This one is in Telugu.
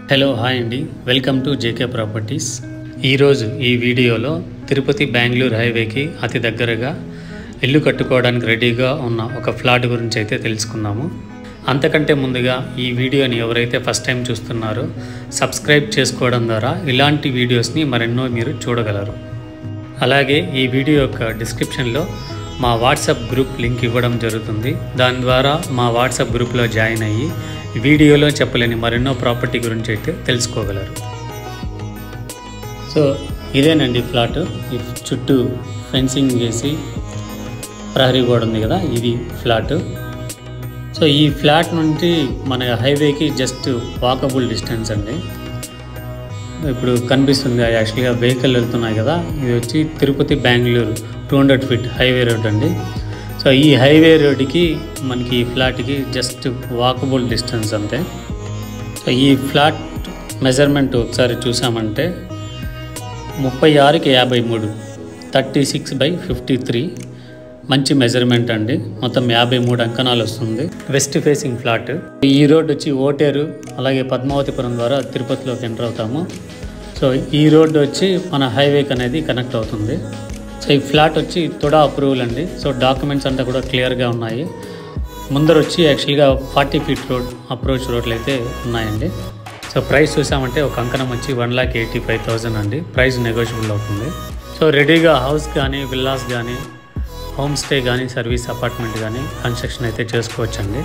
హలో హాయ్ అండి, వెల్కమ్ టు జేకే ప్రాపర్టీస్. ఈరోజు ఈ వీడియోలో తిరుపతి బెంగళూరు హైవేకి అతి దగ్గరగా ఇల్లు కట్టుకోవడానికి రెడీగా ఉన్న ఒక ఫ్లాట్ గురించి అయితే తెలుసుకుందాము. అంతకంటే ముందుగా ఈ వీడియోని ఎవరైతే ఫస్ట్ టైం చూస్తున్నారో సబ్స్క్రైబ్ చేసుకోవడం ద్వారా ఇలాంటి వీడియోస్ని మరెన్నో మీరు చూడగలరు. అలాగే ఈ వీడియో యొక్క డిస్క్రిప్షన్లో మా వాట్సాప్ గ్రూప్ లింక్ ఇవ్వడం జరుగుతుంది. దాని ద్వారా మా వాట్సాప్ గ్రూప్లో జాయిన్ అయ్యి వీడియోలో చెప్పలేని మరెన్నో ప్రాపర్టీ గురించి అయితే తెలుసుకోగలరు. సో ఇదేనండి ఫ్లాట్. ఈ చుట్టూ ఫెన్సింగ్ వేసి ప్రహరీ గోడ ఉంది కదా, ఇది ఫ్లాట్. సో ఈ ఫ్లాట్ నుండి మన హైవేకి జస్ట్ వాకబుల్ డిస్టెన్స్ అండి. ఇప్పుడు కనిపిస్తుంది యాక్చువల్గా వెహికల్ వెళ్తున్నాయి కదా, ఇది వచ్చి Tirupati Bengaluru 200 feet highway road అండి. సో ఈ హైవే రోడ్డుకి మనకి ఈ ఫ్లాట్కి జస్ట్ వాకబుల్ డిస్టెన్స్ అంతే. సో ఈ ఫ్లాట్ మెజర్మెంట్ ఒకసారి చూసామంటే 36కి 53, 36/53 మంచి మెజర్మెంట్ అండి. మొత్తం 53 అంకణాలు వస్తుంది. West facing flat. ఈ రోడ్ వచ్చి ఓటేరు అలాగే పద్మావతిపురం ద్వారా తిరుపతిలోకి ఎంటర్ అవుతాము. సో ఈ రోడ్డు వచ్చి మన హైవేకి అనేది కనెక్ట్ అవుతుంది. సో ఈ ఫ్లాట్ వచ్చి తుడా అప్రూవల్ అండి. సో డాక్యుమెంట్స్ అంతా కూడా క్లియర్గా ఉన్నాయి. ముందర వచ్చి యాక్చువల్గా 40 ఫీట్ రోడ్ అప్రోచ్ రోడ్లు అయితే ఉన్నాయండి. సో ప్రైస్ చూసామంటే ఒక అంకణం వచ్చి 1,85,000 అండి. ప్రైస్ నెగోషియబుల్ అవుతుంది. సో రెడీగా హౌస్ కానీ విల్లాస్ కానీ హోమ్ స్టే కానీ సర్వీస్ అపార్ట్మెంట్ కానీ కన్స్ట్రక్షన్ అయితే చేసుకోవచ్చండి.